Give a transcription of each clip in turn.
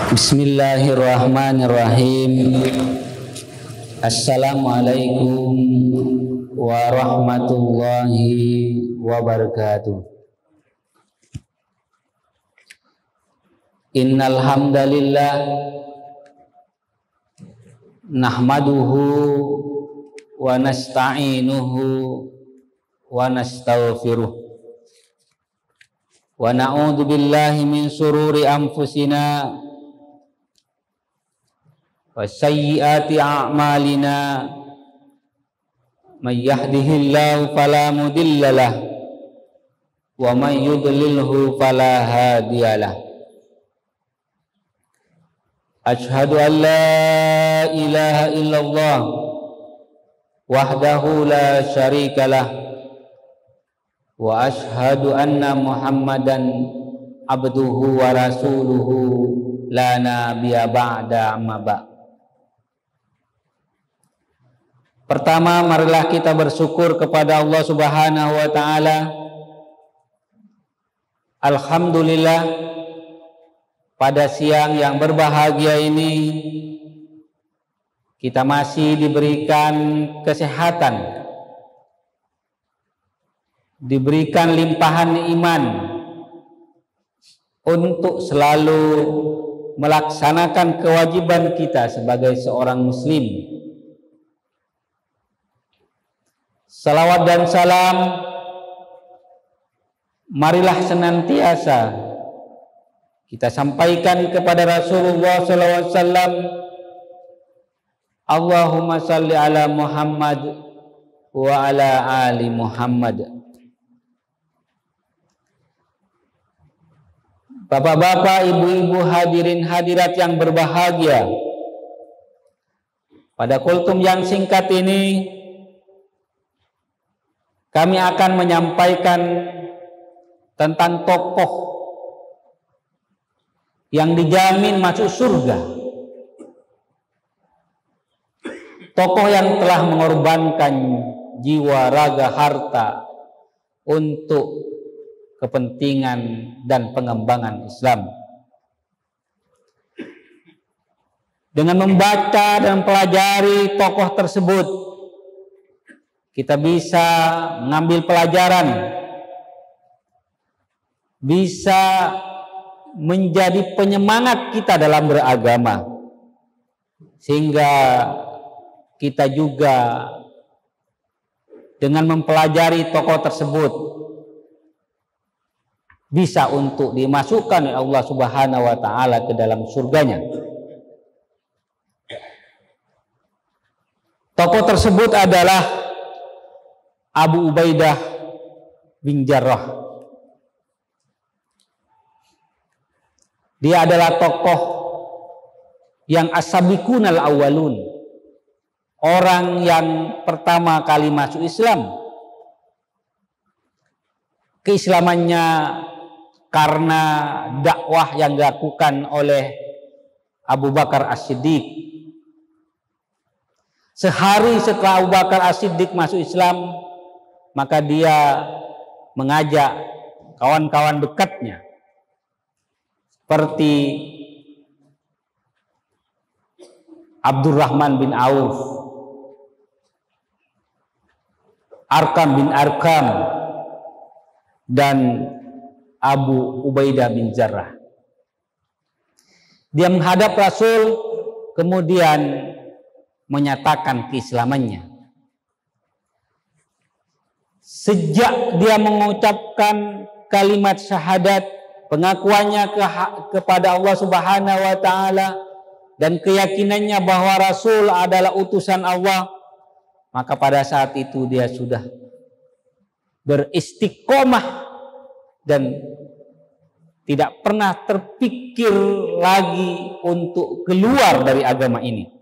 Bismillahirrahmanirrahim. Assalamualaikum warahmatullahi wabarakatuh. Innal hamdalillah nahmaduhu wa nasta'inuhu wa nastaghfiruh wa na'udzu billahi min sururi anfusina wa sayyiati a'malina may yahdihillahu fala mudhillalah wa may yudlilhu fala hadiyalah. Asyhadu an la ilaha illallah wahdahu la syarikalah wa asyhadu anna Muhammadan abduhu wa rasuluhu la nabiyya ba'da amma ba'. Pertama, marilah kita bersyukur kepada Allah Subhanahu wa taala. Alhamdulillah, pada siang yang berbahagia ini kita masih diberikan kesehatan, diberikan limpahan iman untuk selalu melaksanakan kewajiban kita sebagai seorang muslim. Salawat dan salam marilah senantiasa kita sampaikan kepada Rasulullah SAW. Allahumma salli ala Muhammad wa ala ali Muhammad. Bapak-bapak, ibu-ibu, hadirin hadirat yang berbahagia, pada kultum yang singkat ini kami akan menyampaikan tentang tokoh yang dijamin masuk surga, tokoh yang telah mengorbankan jiwa, raga, harta untuk kepentingan dan pengembangan Islam. Dengan membaca dan mempelajari tokoh tersebut, kita bisa mengambil pelajaran, bisa menjadi penyemangat kita dalam beragama, sehingga kita juga dengan mempelajari tokoh tersebut bisa untuk dimasukkan oleh Allah Subhanahu wa taala ke dalam surganya. Tokoh tersebut adalah Abu Ubaidah bin Jarrah. Dia adalah tokoh yang as-sabiqunal awwalun, orang yang pertama kali masuk Islam. Keislamannya karena dakwah yang dilakukan oleh Abu Bakar As-Siddiq. Sehari setelah Abu Bakar As-Siddiq masuk Islam, maka dia mengajak kawan-kawan dekatnya seperti Abdurrahman bin Auf, Arkam bin Arkam, dan Abu Ubaidah bin Jarrah. Dia menghadap Rasul, kemudian menyatakan keislamannya. Sejak dia mengucapkan kalimat syahadat, pengakuannya kepada Allah Subhanahu wa taala dan keyakinannya bahwa Rasul adalah utusan Allah, maka pada saat itu dia sudah beristiqomah dan tidak pernah terpikir lagi untuk keluar dari agama ini.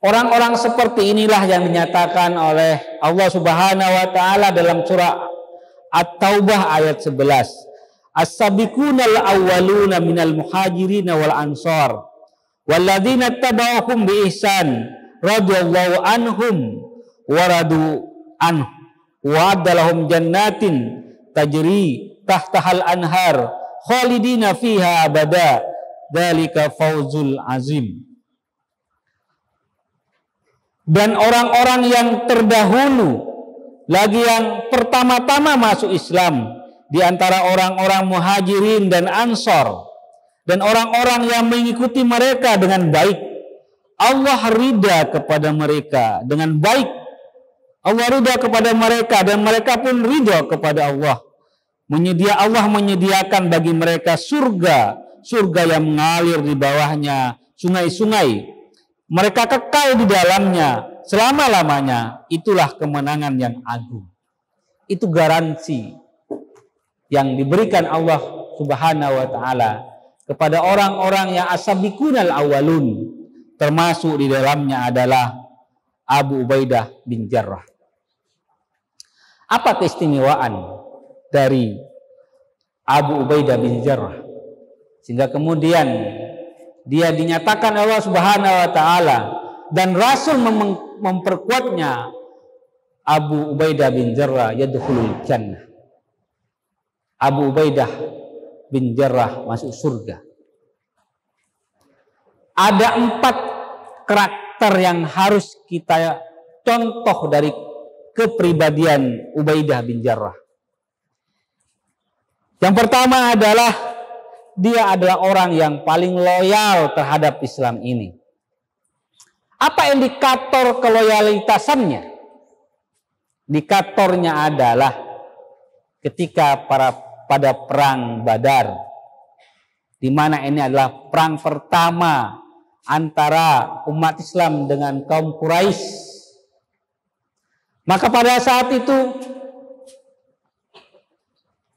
Orang-orang seperti inilah yang dinyatakan oleh Allah Subhanahu wa taala dalam surah At-Taubah ayat 11. As-sabiqunal awwaluna minal muhajirin wal ansar walladzina tabauhum bi ihsan radhiyallahu anhum wa radu anhu wa adalahum jannatin tajri tahtahal anhar khalidina fiha abada, dzalika fauzul azim. Dan orang-orang yang terdahulu, lagi yang pertama-tama masuk Islam, di antara orang-orang muhajirin dan ansor, dan orang-orang yang mengikuti mereka dengan baik, Allah ridha kepada mereka dengan baik. Allah ridha kepada mereka dan mereka pun ridha kepada Allah. Allah menyediakan bagi mereka surga yang mengalir di bawahnya sungai-sungai. Mereka kekal di dalamnya selama-lamanya. Itulah kemenangan yang agung. Itu garansi yang diberikan Allah Subhanahu wa taala kepada orang-orang yang as-sabiqunal awwalun, termasuk di dalamnya adalah Abu Ubaidah bin Jarrah. Apa keistimewaan dari Abu Ubaidah bin Jarrah sehingga kemudian dia dinyatakan Allah Subhanahu wa taala dan Rasul memperkuatnya, Abu Ubaidah bin Jarrah yadkhulul jannah. Abu Ubaidah bin Jarrah masuk surga. Ada 4 karakter yang harus kita contoh dari kepribadian Ubaidah bin Jarrah. Yang pertama adalah dia adalah orang yang paling loyal terhadap Islam ini. Apa indikator keloyalitasannya? Indikatornya adalah ketika pada perang Badar, di mana ini adalah perang pertama antara umat Islam dengan kaum Quraisy. Maka pada saat itu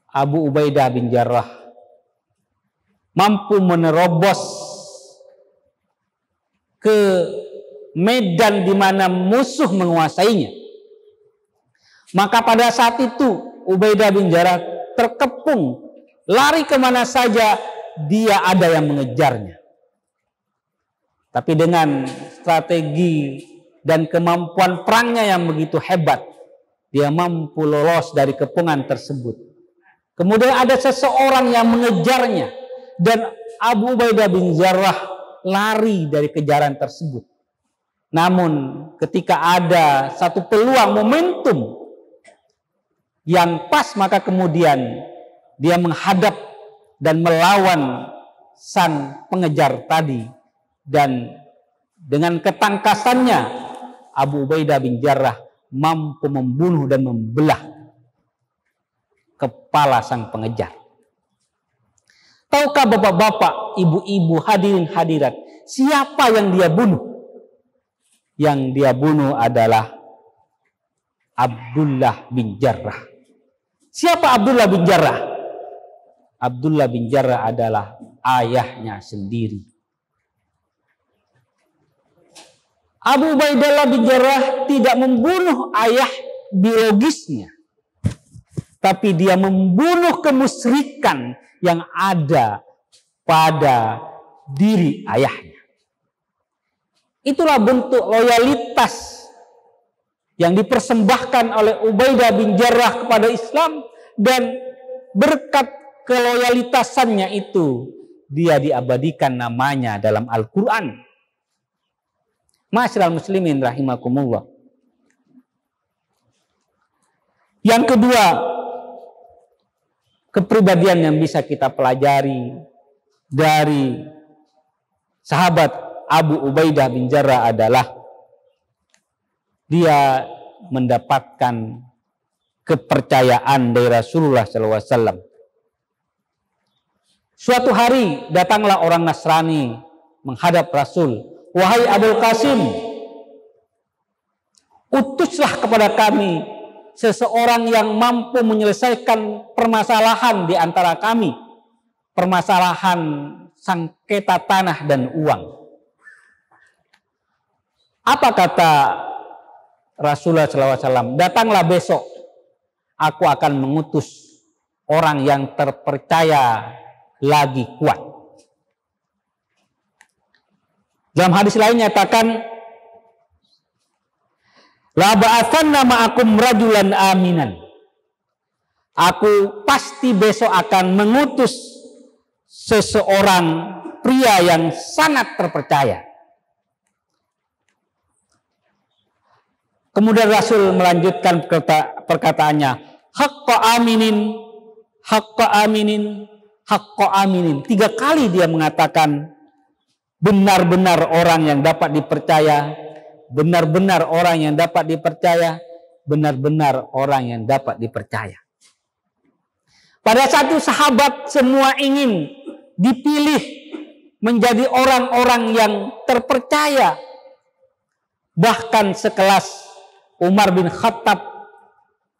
Abu Ubaidah bin Jarrah mampu menerobos ke medan di mana musuh menguasainya. Maka pada saat itu Ubaidah bin Jarrah terkepung, lari kemana saja dia ada yang mengejarnya. Tapi dengan strategi dan kemampuan perangnya yang begitu hebat, dia mampu lolos dari kepungan tersebut. Kemudian ada seseorang yang mengejarnya, dan Abu Ubaidah bin Jarrah lari dari kejaran tersebut. Namun ketika ada satu peluang momentum yang pas, maka kemudian dia menghadap dan melawan sang pengejar tadi, dan dengan ketangkasannya Abu Ubaidah bin Jarrah mampu membunuh dan membelah kepala sang pengejar. Tahukah bapak-bapak, ibu-ibu, hadirin hadirat, siapa yang dia bunuh? Yang dia bunuh adalah Abdullah bin Jarrah. Siapa Abdullah bin Jarrah? Abdullah bin Jarrah adalah ayahnya sendiri. Abu Ubaidah bin Jarrah tidak membunuh ayah biologisnya, tapi dia membunuh kemusyrikan yang ada pada diri ayahnya. Itulah bentuk loyalitas yang dipersembahkan oleh Ubaidah bin Jarrah kepada Islam, dan berkat keloyalitasannya itu dia diabadikan namanya dalam Al-Quran. Ma'asyiral muslimin rahimakumullah. Yang kedua, kepribadian yang bisa kita pelajari dari sahabat Abu Ubaidah bin Jarrah adalah dia mendapatkan kepercayaan dari Rasulullah SAW. Suatu hari datanglah orang Nasrani menghadap Rasul. Wahai Abul Qasim, utuslah kepada kami seseorang yang mampu menyelesaikan permasalahan di antara kami, permasalahan sengketa tanah dan uang. Apa kata Rasulullah SAW? Datanglah besok, aku akan mengutus orang yang terpercaya lagi kuat. Dalam hadis lain nyatakan, la ba'atsanna ma'akum rajulan aminan. Aku pasti besok akan mengutus seseorang pria yang sangat terpercaya. Kemudian Rasul melanjutkan perkataannya, haqqa aminin, haqqa aminin, haqqa aminin. 3 kali dia mengatakan benar-benar orang yang dapat dipercaya, benar-benar orang yang dapat dipercaya, benar-benar orang yang dapat dipercaya. Pada satu sahabat semua ingin dipilih menjadi orang-orang yang terpercaya. Bahkan sekelas Umar bin Khattab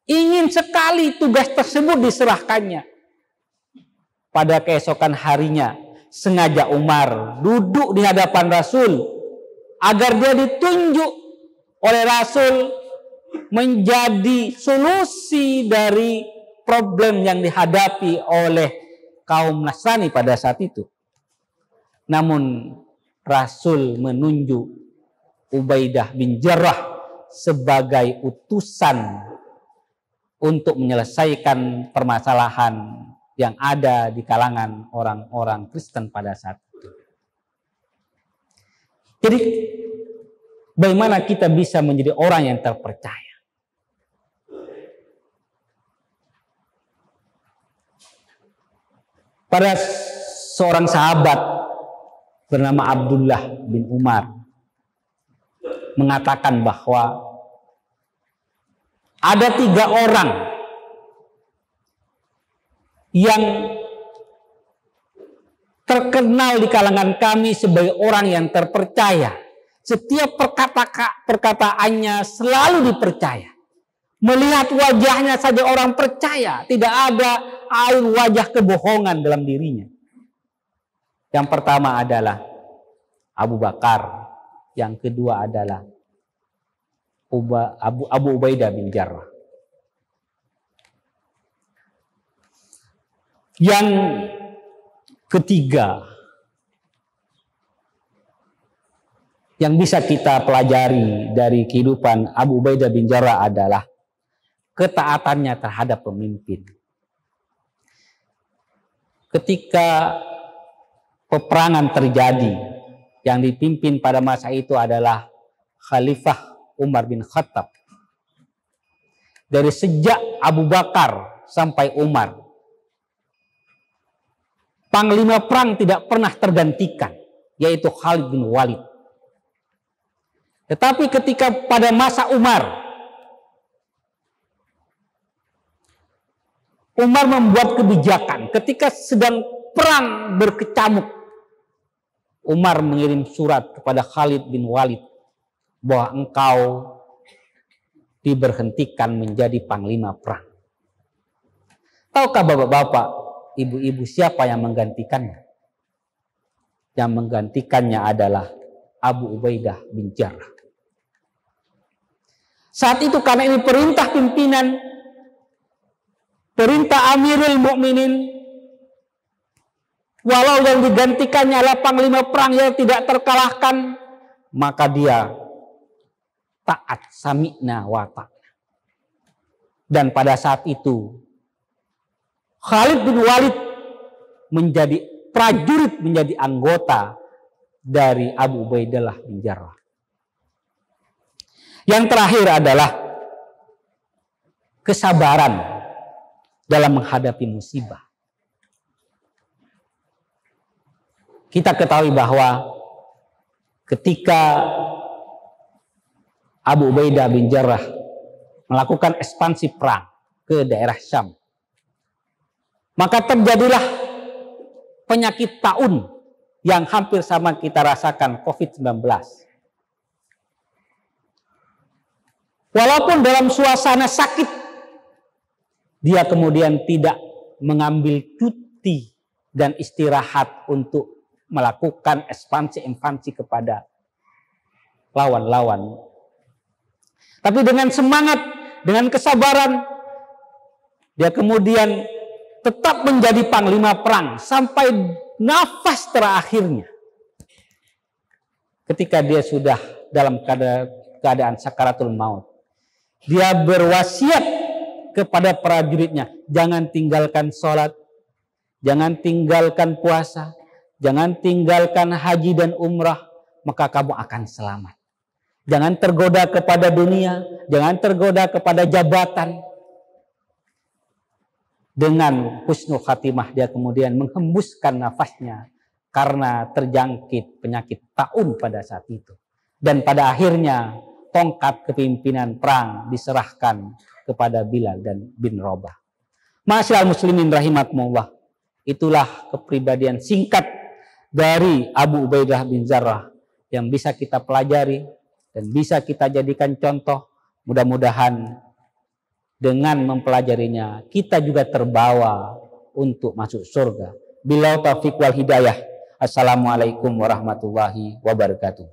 ingin sekali tugas tersebut diserahkannya. Pada keesokan harinya, sengaja Umar duduk di hadapan Rasul agar dia ditunjuk oleh Rasul menjadi solusi dari problem yang dihadapi oleh kaum Nasrani pada saat itu. Namun Rasul menunjuk Ubaidah bin Jarrah sebagai utusan untuk menyelesaikan permasalahan yang ada di kalangan orang-orang Kristen pada saat itu. Jadi bagaimana kita bisa menjadi orang yang terpercaya? Pada seorang sahabat bernama Abdullah bin Umar mengatakan bahwa ada 3 orang yang terkenal di kalangan kami sebagai orang yang terpercaya. Setiap perkataannya selalu dipercaya. Melihat wajahnya saja orang percaya. Tidak ada air wajah kebohongan dalam dirinya. Yang pertama adalah Abu Bakar. Yang kedua adalah Abu Ubaidah bin Jarrah. Yang ketiga yang bisa kita pelajari dari kehidupan Abu Ubaidah bin Jarrah adalah ketaatannya terhadap pemimpin. Ketika peperangan terjadi, yang dipimpin pada masa itu adalah Khalifah Umar bin Khattab. Dari sejak Abu Bakar sampai Umar, panglima perang tidak pernah tergantikan, yaitu Khalid bin Walid. Tetapi ketika pada masa Umar membuat kebijakan ketika sedang perang berkecamuk, Umar mengirim surat kepada Khalid bin Walid bahwa engkau diberhentikan menjadi panglima perang. Tahukah bapak-bapak, ibu-ibu, siapa yang menggantikannya? Yang menggantikannya adalah Abu Ubaidah bin Jarrah. Saat itu karena ini perintah pimpinan, perintah Amirul Mukminin, walau yang digantikannya adalah panglima perang yang tidak terkalahkan, maka dia taat, sami'na wa ta'na. Dan pada saat itu Khalid bin Walid menjadi prajurit, menjadi anggota dari Abu Ubaidah bin Jarrah. Yang terakhir adalah kesabaran dalam menghadapi musibah. Kita ketahui bahwa ketika Abu Ubaidah bin Jarrah melakukan ekspansi perang ke daerah Syam, maka terjadilah penyakit taun yang hampir sama kita rasakan, COVID-19. Walaupun dalam suasana sakit, dia kemudian tidak mengambil cuti dan istirahat untuk melakukan ekspansi kepada lawan-lawan. Tapi dengan semangat, dengan kesabaran, dia kemudian tetap menjadi panglima perang sampai nafas terakhirnya. Ketika dia sudah dalam keadaan sakaratul maut, dia berwasiat kepada prajuritnya, jangan tinggalkan sholat, jangan tinggalkan puasa, jangan tinggalkan haji dan umrah, maka kamu akan selamat. Jangan tergoda kepada dunia, jangan tergoda kepada jabatan. Dengan husnul khatimah dia kemudian menghembuskan nafasnya karena terjangkit penyakit taun pada saat itu. Dan pada akhirnya tongkat kepemimpinan perang diserahkan kepada Bilal dan bin Rabah. Ma'asyiral muslimin rahimakumullah. Itulah kepribadian singkat dari Abu Ubaidah bin Jarrah yang bisa kita pelajari dan bisa kita jadikan contoh. Mudah-mudahan dengan mempelajarinya kita juga terbawa untuk masuk surga. Billahi taufiq wal hidayah. Assalamualaikum warahmatullahi wabarakatuh.